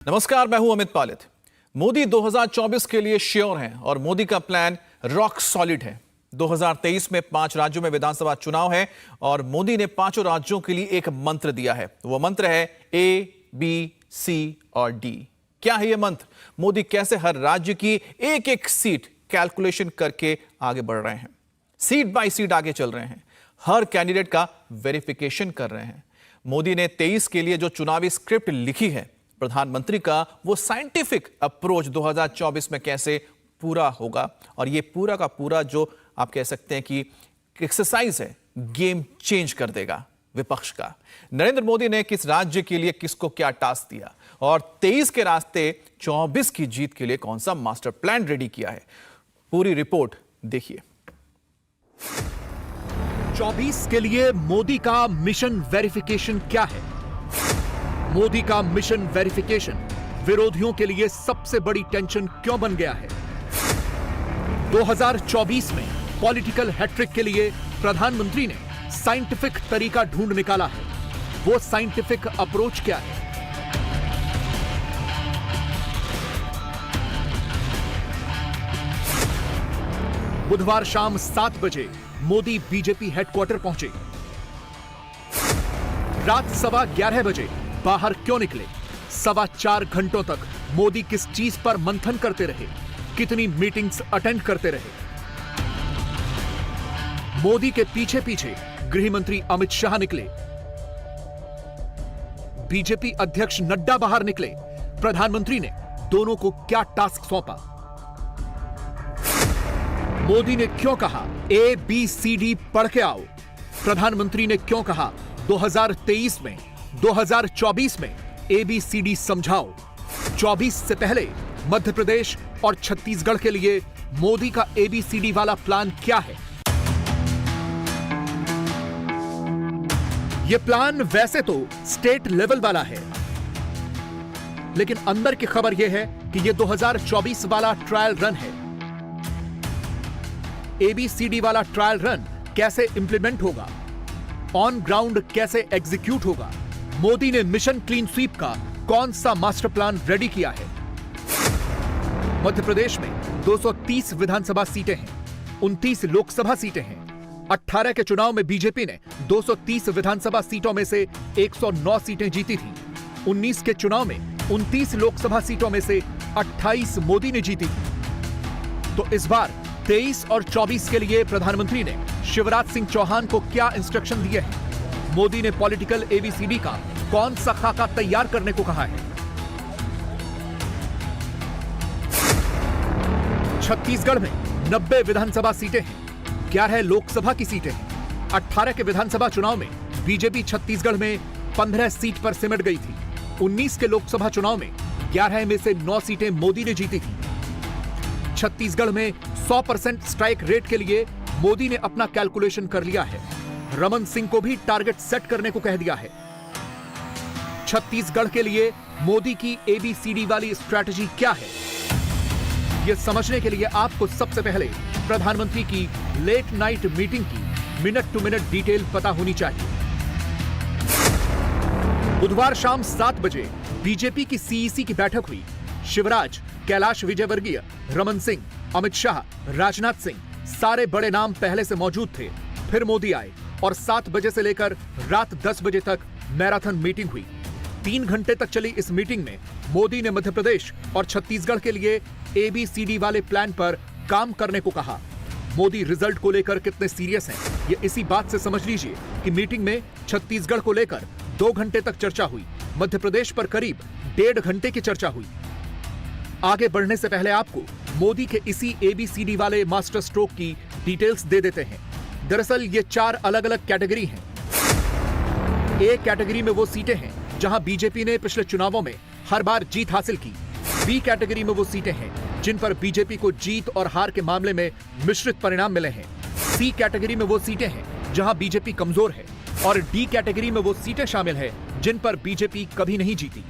नमस्कार, मैं हूं अमित पालित। मोदी 2024 के लिए श्योर हैं और मोदी का प्लान रॉक सॉलिड है। 2023 में 5 राज्यों में विधानसभा चुनाव है और मोदी ने 5 राज्यों के लिए एक मंत्र दिया है। वो मंत्र है A, B, C और D। क्या है ये मंत्र? मोदी कैसे हर राज्य की एक एक सीट कैलकुलेशन करके आगे बढ़ रहे हैं, सीट बाय सीट आगे चल रहे हैं, हर कैंडिडेट का वेरिफिकेशन कर रहे हैं। मोदी ने 23 के लिए जो चुनावी स्क्रिप्ट लिखी है, प्रधानमंत्री का वो साइंटिफिक अप्रोच 2024 में कैसे पूरा होगा, और ये पूरा का पूरा जो आप कह सकते हैं कि एक्सरसाइज है, गेम चेंज कर देगा विपक्ष का। नरेंद्र मोदी ने किस राज्य के लिए किसको क्या टास्क दिया और 23 के रास्ते 24 की जीत के लिए कौन सा मास्टर प्लान रेडी किया है, पूरी रिपोर्ट देखिए। 24 के लिए मोदी का मिशन वेरिफिकेशन क्या है? मोदी का मिशन वेरिफिकेशन विरोधियों के लिए सबसे बड़ी टेंशन क्यों बन गया है? 2024 में पॉलिटिकल हैट्रिक के लिए प्रधानमंत्री ने साइंटिफिक तरीका ढूंढ निकाला है। वो साइंटिफिक अप्रोच क्या है? बुधवार शाम 7 बजे मोदी बीजेपी हेडक्वार्टर पहुंचे। रात 11:15 बजे बाहर क्यों निकले? 4.25 घंटों तक मोदी किस चीज पर मंथन करते रहे? कितनी मीटिंग्स अटेंड करते रहे? मोदी के पीछे पीछे गृह मंत्री अमित शाह निकले, बीजेपी अध्यक्ष नड्डा बाहर निकले। प्रधानमंत्री ने दोनों को क्या टास्क सौंपा? मोदी ने क्यों कहा ABCD पढ़ के आओ? प्रधानमंत्री ने क्यों कहा 2023 में 2024 में ABCD समझाओ? 24 से पहले मध्य प्रदेश और छत्तीसगढ़ के लिए मोदी का ABCD वाला प्लान क्या है? यह प्लान वैसे तो स्टेट लेवल वाला है, लेकिन अंदर की खबर यह है कि यह 2024 वाला ट्रायल रन है। ABCD वाला ट्रायल रन कैसे इंप्लीमेंट होगा, ऑन ग्राउंड कैसे एग्जीक्यूट होगा, मोदी ने मिशन क्लीन स्वीप का कौन सा मास्टर प्लान रेडी किया है? मध्य प्रदेश में 230 विधानसभा सीटें हैं, 29 लोकसभा सीटें हैं। 18 के चुनाव में बीजेपी ने 230 विधानसभा सीटों में से 109 सीटें जीती थी। 19 के चुनाव में 29 लोकसभा सीटों में से 28 मोदी ने जीती थी। तो इस बार 23 और 24 के लिए प्रधानमंत्री ने शिवराज सिंह चौहान को क्या इंस्ट्रक्शन दिए हैं? मोदी ने पॉलिटिकल ABCD का कौन सा खाका तैयार करने को कहा है? छत्तीसगढ़ में 90 विधानसभा सीटें हैं, 11 लोकसभा की सीटें हैं। 18 के विधानसभा चुनाव में बीजेपी छत्तीसगढ़ में 15 सीट पर सिमट गई थी। 19 के लोकसभा चुनाव में 11 में से 9 सीटें मोदी ने जीती थी। छत्तीसगढ़ में 100% स्ट्राइक रेट के लिए मोदी ने अपना कैलकुलेशन कर लिया है। रमन सिंह को भी टारगेट सेट करने को कह दिया है। छत्तीसगढ़ के लिए मोदी की ABCD वाली स्ट्रैटेजी क्या है? यह समझने के लिए आपको सबसे पहले प्रधानमंत्री की लेट नाइट मीटिंग की मिनट टू मिनट डिटेल पता होनी चाहिए। बुधवार शाम 7 बजे बीजेपी की CEC की बैठक हुई। शिवराज, कैलाश विजयवर्गीय, रमन सिंह, अमित शाह, राजनाथ सिंह, सारे बड़े नाम पहले से मौजूद थे। फिर मोदी आए और 7 बजे से लेकर रात 10 बजे तक मैराथन मीटिंग हुई। 3 घंटे तक चली इस मीटिंग में मोदी ने मध्य प्रदेश और छत्तीसगढ़ के लिए ABCD वाले प्लान पर काम करने को कहा। मोदी रिजल्ट को लेकर कितने सीरियस हैं, ये इसी बात से समझ लीजिए कि मीटिंग में छत्तीसगढ़ को लेकर 2 घंटे तक चर्चा हुई, मध्य प्रदेश पर करीब 1.5 घंटे की चर्चा हुई। आगे बढ़ने से पहले आपको मोदी के इसी ABCD वाले मास्टर स्ट्रोक की डिटेल्स दे देते हैं। दरअसल ये 4 अलग अलग कैटेगरी हैं। A कैटेगरी में वो सीटें हैं जहां बीजेपी ने पिछले चुनावों में हर बार जीत हासिल की। B कैटेगरी में वो सीटें हैं जिन पर बीजेपी को जीत और हार के मामले में मिश्रित परिणाम मिले हैं। C कैटेगरी में वो सीटें हैं जहां बीजेपी कमजोर है, और D कैटेगरी में वो सीटें शामिल है जिन पर बीजेपी कभी नहीं जीती।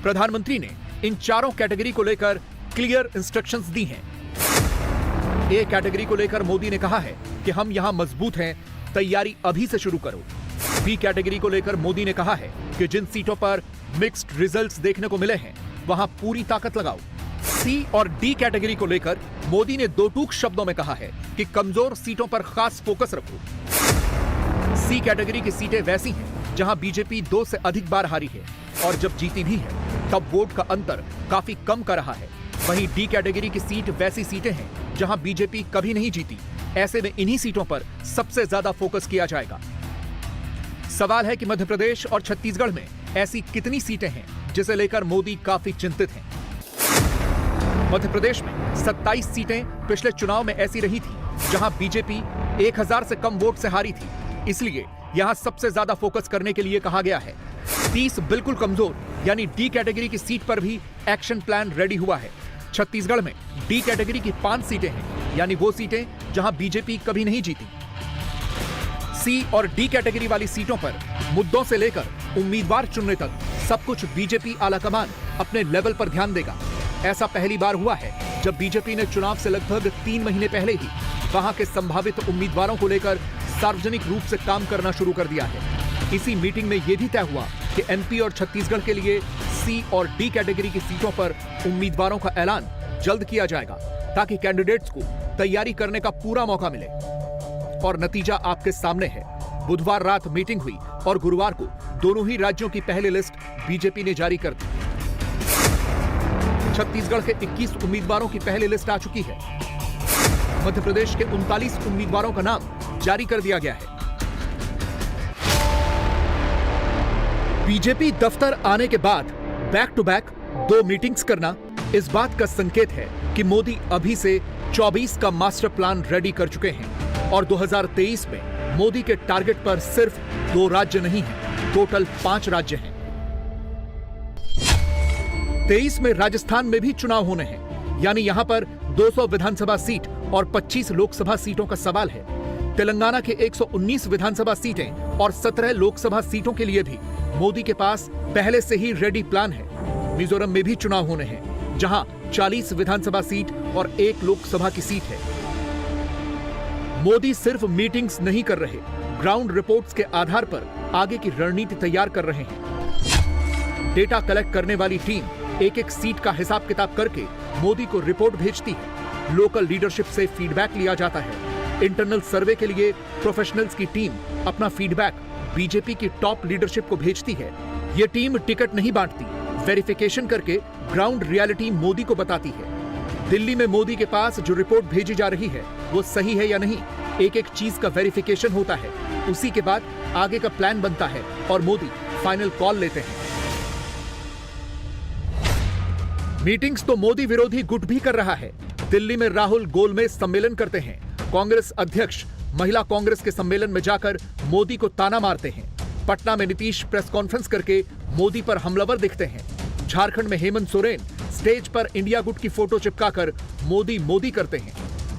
प्रधानमंत्री ने इन चारों कैटेगरी को लेकर क्लियर इंस्ट्रक्शंस दी हैं। A कैटेगरी को लेकर मोदी ने कहा है कि हम यहां मजबूत हैं, तैयारी अभी से शुरू करो। बी कैटेगरी को लेकर मोदी ने कहा है कि जिन सीटों पर मिक्स्ड रिजल्ट्स देखने को मिले हैं, वहां पूरी ताकत लगाओ। सी और डी कैटेगरी को लेकर मोदी ने दो टूक शब्दों में कहा है कि कमजोर सीटों पर खास फोकस रखो। सी कैटेगरी की सीटें वैसी हैं जहां बीजेपी 2 से अधिक बार हारी है और जब जीती भी है तब वोट का अंतर काफी कम का रहा है। वहीं डी कैटेगरी की सीट वैसी सीटें हैं जहां बीजेपी कभी नहीं जीती। ऐसे में इन्हीं सीटों पर सबसे ज्यादा फोकस किया जाएगा। सवाल है कि मध्य प्रदेश और छत्तीसगढ़ में ऐसी कितनी सीटें हैं जिसे लेकर मोदी काफी चिंतित हैं। मध्य प्रदेश में 27 सीटें पिछले चुनाव में ऐसी रही थी जहां बीजेपी 1000 से कम वोट से हारी थी, इसलिए यहां सबसे ज्यादा फोकस करने के लिए कहा गया है। 30 बिल्कुल कमजोर यानी डी कैटेगरी की सीट पर भी एक्शन प्लान रेडी हुआ है। छत्तीसगढ़ में डी कैटेगरी की 5 सीटें हैं, यानी वो सीटें जहां बीजेपी कभी नहीं जीती। सी और डी कैटेगरी वाली सीटों पर मुद्दों से लेकर उम्मीदवार चुनने तक सब कुछ बीजेपी आलाकमान अपने लेवल पर ध्यान देगा। ऐसा पहली बार हुआ है जब बीजेपी ने चुनाव से लगभग 3 महीने पहले ही वहां के संभावित उम्मीदवारों को लेकर सार्वजनिक रूप से काम करना शुरू कर दिया है। इसी मीटिंग में यह भी तय हुआ कि एमपी और छत्तीसगढ़ के लिए सी और डी कैटेगरी की सीटों पर उम्मीदवारों का ऐलान जल्द किया जाएगा ताकि कैंडिडेट्स को तैयारी करने का पूरा मौका मिले। और नतीजा आपके सामने है। बुधवार रात मीटिंग हुई और गुरुवार को दोनों ही राज्यों की पहली लिस्ट बीजेपी ने जारी कर दी। छत्तीसगढ़ के 21 उम्मीदवारों की पहली लिस्ट आ चुकी है। मध्य प्रदेश के 39 उम्मीदवारों का नाम जारी कर दिया गया है। बीजेपी दफ्तर आने के बाद बैक टू बैक 2 मीटिंग्स करना इस बात का संकेत है कि मोदी अभी से 24 का मास्टर प्लान रेडी कर चुके हैं और 2023 में मोदी के टारगेट पर सिर्फ 2 राज्य नहीं हैं, टोटल 5 राज्य हैं। 23 में राजस्थान में भी चुनाव होने हैं, यानी यहां पर 200 विधानसभा सीट और 25 लोकसभा सीटों का सवाल है। तेलंगाना के 119 विधानसभा सीटें और 17 लोकसभा सीटों के लिए भी मोदी के पास पहले से ही रेडी प्लान है। मिजोरम में भी चुनाव होने हैं, जहां 40 विधानसभा सीट और 1 लोकसभा की सीट है। मोदी सिर्फ मीटिंग्स नहीं कर रहे, ग्राउंड रिपोर्ट्स के आधार पर आगे की रणनीति तैयार कर रहे हैं। डेटा कलेक्ट करने वाली टीम एक-एक सीट का हिसाब किताब करके मोदी को रिपोर्ट भेजती है। लोकल लीडरशिप से फीडबैक लिया जाता है। इंटरनल सर्वे के लिए प्रोफेशनल्स की टीम अपना फीडबैक बीजेपी की टॉप लीडरशिप को भेजती है। ये टीम टिकट नहीं बांटती, वेरिफिकेशन करके ग्राउंड रियलिटी मोदी को बताती है। दिल्ली में मोदी के पास जो रिपोर्ट भेजी जा रही है वो सही है या नहीं, एक-एक चीज का वेरिफिकेशन होता है। उसी के बाद आगे का प्लान बनता है और मोदी फाइनल कॉल लेते हैं। मीटिंग्स तो मोदी विरोधी गुट भी कर रहा है। दिल्ली में राहुल गोलमेज सम्मेलन करते हैं। कांग्रेस अध्यक्ष महिला कांग्रेस के सम्मेलन में जाकर मोदी को ताना मारते हैं। पटना में नीतीश प्रेस कॉन्फ्रेंस करके मोदी पर हमलावर दिखते हैं। झारखंड में हेमंत सोरेन स्टेज पर इंडिया गुट की फोटो चिपकाकर मोदी मोदी करते हैं।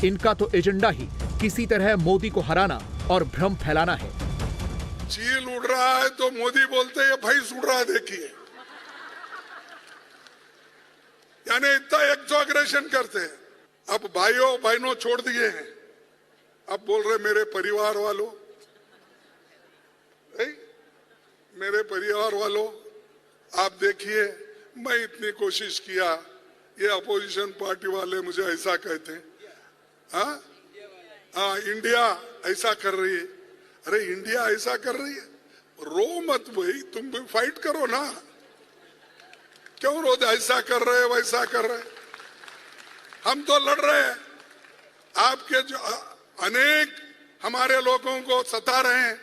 इनका तो एजेंडा ही किसी तरह मोदी को हराना और भ्रम फैलाना है। चील उड़ रहा है तो मोदी बोलते हैं भैंस उड़ रहा है, देखिए। यानी इतना एक्सॉग्रेशन करते हैं। अब भाइयों बहनों छोड़ दिए हैं, अब बोल रहे मेरे परिवार वालों, मेरे परिवार वालों, आप देखिए मैं इतनी कोशिश किया, ये अपोजिशन पार्टी वाले मुझे ऐसा कहते हैं, हाँ इंडिया ऐसा कर रही है। अरे इंडिया ऐसा कर रही है, रो मत भाई, तुम भी फाइट करो ना। क्यों रो, ऐसा कर रहे वैसा कर रहे, हम तो लड़ रहे हैं। आपके जो अनेक हमारे लोगों को सता रहे हैं,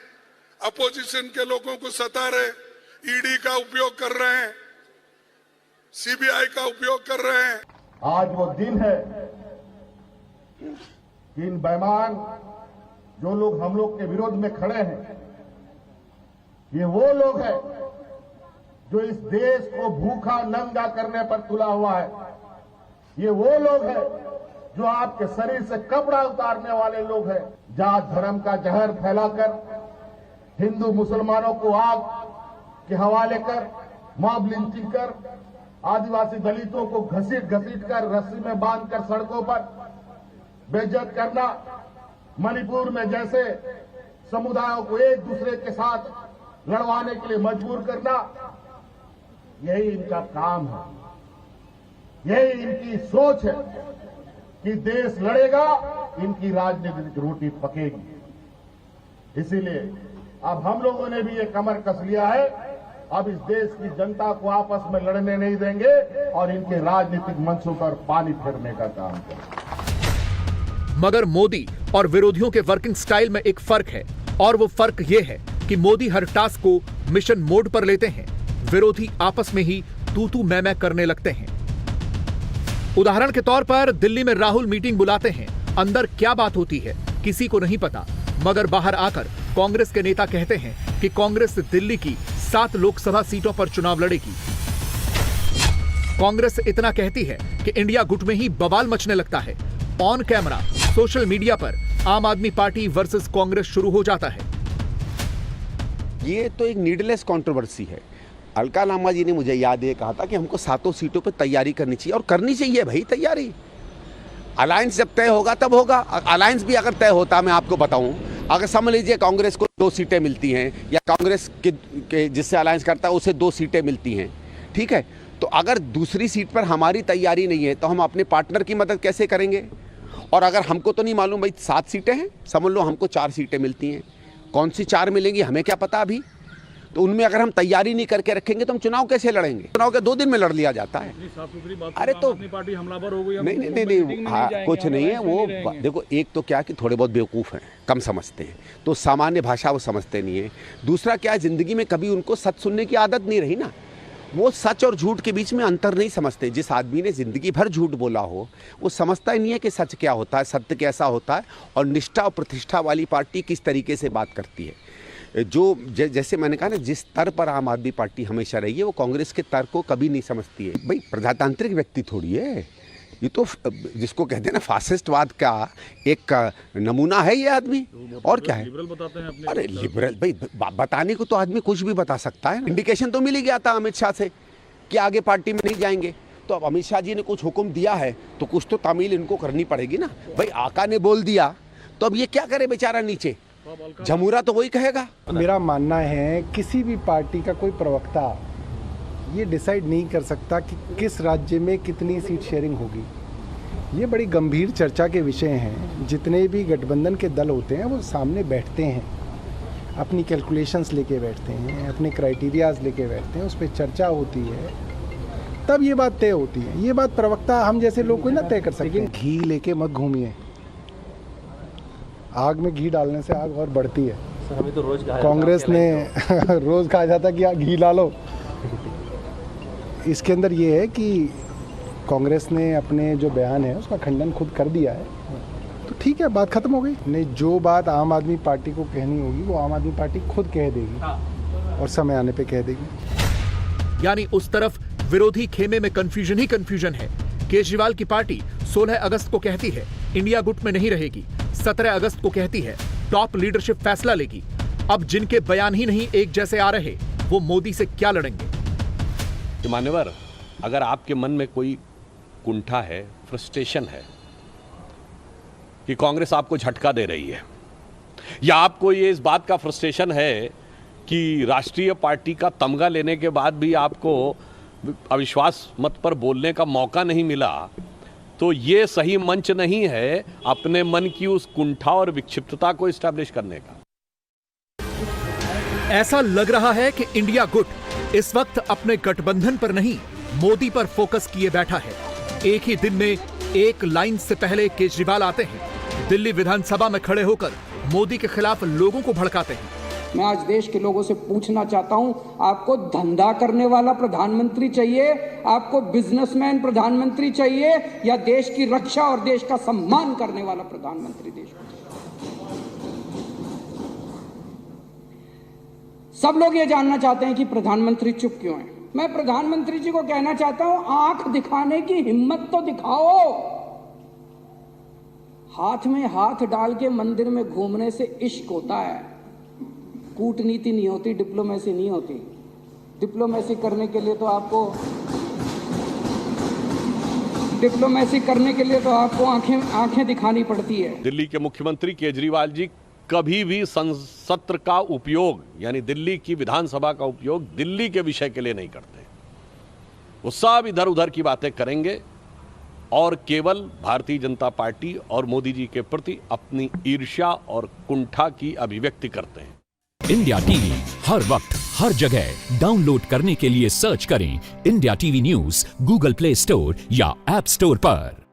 अपोजिशन के लोगों को सता रहे, ईडी का उपयोग कर रहे हैं, सीबीआई का उपयोग कर रहे हैं। आज वो दिन है कि इन बेईमान जो लोग हम लोग के विरोध में खड़े हैं, ये वो लोग हैं जो इस देश को भूखा नंगा करने पर तुला हुआ है। ये वो लोग हैं जो आपके शरीर से कपड़ा उतारने वाले लोग हैं। जात धर्म का जहर फैलाकर हिंदू मुसलमानों को आग के हवाले कर, मॉब लिंचिंग कर, आदिवासी दलितों को घसीट कर रस्सी में बांधकर सड़कों पर बेइज्जत करना, मणिपुर में जैसे समुदायों को एक दूसरे के साथ लड़वाने के लिए मजबूर करना, यही इनका काम है, यही इनकी सोच है कि देश लड़ेगा, इनकी राजनीतिक रोटी पकेगी। इसीलिए अब हम लोगों ने भी ये कमर कस लिया है। अब इस देश की जनता को आपस में लड़ने नहीं देंगे और इनके राजनीतिक मंचों पर पानी फेरने का काम करेंगे। मगर मोदी और विरोधियों के वर्किंग स्टाइल में एक फर्क है, और वो फर्क ये है कि मोदी हर टास्क को मिशन मोड पर लेते हैं, विरोधी आपस में ही तू मैं करने लगते हैं। उदाहरण के तौर पर दिल्ली में राहुल मीटिंग बुलाते हैं, अंदर क्या बात होती है किसी को नहीं पता, मगर बाहर आकर कांग्रेस के नेता कहते हैं कि कांग्रेस दिल्ली की 7 लोकसभा सीटों पर चुनाव लड़ेगी। कांग्रेस इतना कहती है कि इंडिया गुट में ही बवाल मचने लगता है। ऑन कैमरा सोशल मीडिया पर आम आदमी पार्टी वर्सेस कांग्रेस शुरू हो जाता है। ये तो एक नीडलेस कंट्रोवर्सी है। अलका लांबा जी ने मुझे याद ये कहा था कि हमको 7 सीटों पर तैयारी करनी चाहिए, और करनी चाहिए भाई तैयारी। अलायंस जब तय होगा तब होगा। अलायंस भी अगर तय होता, मैं आपको बताऊं, अगर समझ लीजिए कांग्रेस को 2 सीटें मिलती हैं, या कांग्रेस के जिससे अलायंस करता है उसे 2 सीटें मिलती हैं, ठीक है, तो अगर दूसरी सीट पर हमारी तैयारी नहीं है तो हम अपने पार्टनर की मदद कैसे करेंगे? और अगर हमको तो नहीं मालूम भाई 7 सीटें हैं, समझ लो हमको 4 सीटें मिलती हैं, कौन सी 4 मिलेंगी हमें क्या पता अभी। तो उनमें अगर हम तैयारी नहीं करके रखेंगे तो हम चुनाव कैसे लड़ेंगे? चुनाव के 2 दिन में लड़ लिया जाता है। अरे तो पार्टी हमलावर हो गई। नहीं, हाँ, कुछ नहीं है वो। देखो, एक तो क्या कि थोड़े बहुत बेवकूफ़ हैं, कम समझते हैं, तो सामान्य भाषा वो समझते नहीं है। दूसरा क्या, जिंदगी में कभी उनको सच सुनने की आदत नहीं रही ना, वो सच और झूठ के बीच में अंतर नहीं समझते। जिस आदमी ने जिंदगी भर झूठ बोला हो वो समझता ही नहीं है कि सच क्या होता है, सत्य कैसा होता है, और निष्ठा और प्रतिष्ठा वाली पार्टी किस तरीके से बात करती है। जो जैसे मैंने कहा ना, जिस स्तर पर आम आदमी पार्टी हमेशा रही है वो कांग्रेस के तर्क को कभी नहीं समझती है। भाई प्रजातांत्रिक व्यक्ति थोड़ी है ये, तो जिसको कहते हैं ना फासिस्टवाद का एक नमूना है ये आदमी। और क्या है, लिबरल बताते हैं अपने। अरे लिबरल भाई, बताने को तो आदमी कुछ भी बता सकता है। इंडिकेशन तो मिल ही गया था अमित शाह से कि आगे पार्टी में नहीं जाएंगे, तो अब अमित शाह जी ने कुछ हुक्म दिया है तो कुछ तो तामील इनको करनी पड़ेगी ना। भाई आका ने बोल दिया तो अब ये क्या करे बेचारा, नीचे जमूरा तो वही कहेगा। मेरा मानना है किसी भी पार्टी का कोई प्रवक्ता ये डिसाइड नहीं कर सकता कि किस राज्य में कितनी सीट शेयरिंग होगी। ये बड़ी गंभीर चर्चा के विषय हैं। जितने भी गठबंधन के दल होते हैं वो सामने बैठते हैं, अपनी कैलकुलेशंस लेके बैठते हैं, अपने क्राइटेरियाज लेके बैठते हैं, उस पर चर्चा होती है, तब ये बात तय होती है। ये बात प्रवक्ता हम जैसे लोग कोई ना तय कर सकते हैं। घी लेके मत घूमिए, आग में घी डालने से आग और बढ़ती है। सर, हमें तो रोज कांग्रेस ने रोज कहा जाता कि घी ला लो। इसके अंदर ये है कि कांग्रेस ने अपने जो बयान है उसका खंडन खुद कर दिया है, तो ठीक है, बात खत्म हो गई। नहीं, जो बात आम आदमी पार्टी को कहनी होगी वो आम आदमी पार्टी खुद कह देगी और समय आने पे कह देगी। यानी उस तरफ विरोधी खेमे में कंफ्यूजन ही कंफ्यूजन है। केजरीवाल की पार्टी 16 अगस्त को कहती है इंडिया गुट में नहीं रहेगी, 17 अगस्त को कहती है टॉप लीडरशिप फैसला लेगी। अब जिनके बयान ही नहीं एक जैसे आ रहे, वो मोदी से क्या लड़ेंगे? मान्यवर, अगर आपके मन में कोई कुंठा है, फ्रस्ट्रेशन है कि कांग्रेस आपको झटका दे रही है, या आपको ये इस बात का फ्रस्ट्रेशन है कि राष्ट्रीय पार्टी का तमगा लेने के बाद भी आपको अविश्वास मत पर बोलने का मौका नहीं मिला, तो ये सही मंच नहीं है अपने मन की उस कुंठा और विक्षिप्तता को एस्टैब्लिश करने का। ऐसा लग रहा है कि इंडिया गुट इस वक्त अपने गठबंधन पर नहीं, मोदी पर फोकस किए बैठा है। एक ही दिन में एक लाइन से पहले केजरीवाल आते हैं, दिल्ली विधानसभा में खड़े होकर मोदी के खिलाफ लोगों को भड़काते हैं। मैं आज देश के लोगों से पूछना चाहता हूं, आपको धंधा करने वाला प्रधानमंत्री चाहिए, आपको बिजनेसमैन प्रधानमंत्री चाहिए, या देश की रक्षा और देश का सम्मान करने वाला प्रधानमंत्री देश को? सब लोग ये जानना चाहते हैं कि प्रधानमंत्री चुप क्यों हैं। मैं प्रधानमंत्री जी को कहना चाहता हूं, आंख दिखाने की हिम्मत तो दिखाओ। हाथ में हाथ डाल के मंदिर में घूमने से इश्क होता है, कूटनीति नहीं होती, डिप्लोमेसी नहीं होती। डिप्लोमेसी करने के लिए तो आपको आंखें दिखानी पड़ती है। दिल्ली के मुख्यमंत्री केजरीवाल जी कभी भी सत्र का उपयोग, यानी दिल्ली की विधानसभा का उपयोग दिल्ली के विषय के लिए नहीं करते। वो सब इधर उधर की बातें करेंगे और केवल भारतीय जनता पार्टी और मोदी जी के प्रति अपनी ईर्ष्या और कुंठा की अभिव्यक्ति करते हैं। इंडिया टीवी हर वक्त हर जगह डाउनलोड करने के लिए सर्च करें India TV news Google play store या ऐप स्टोर पर।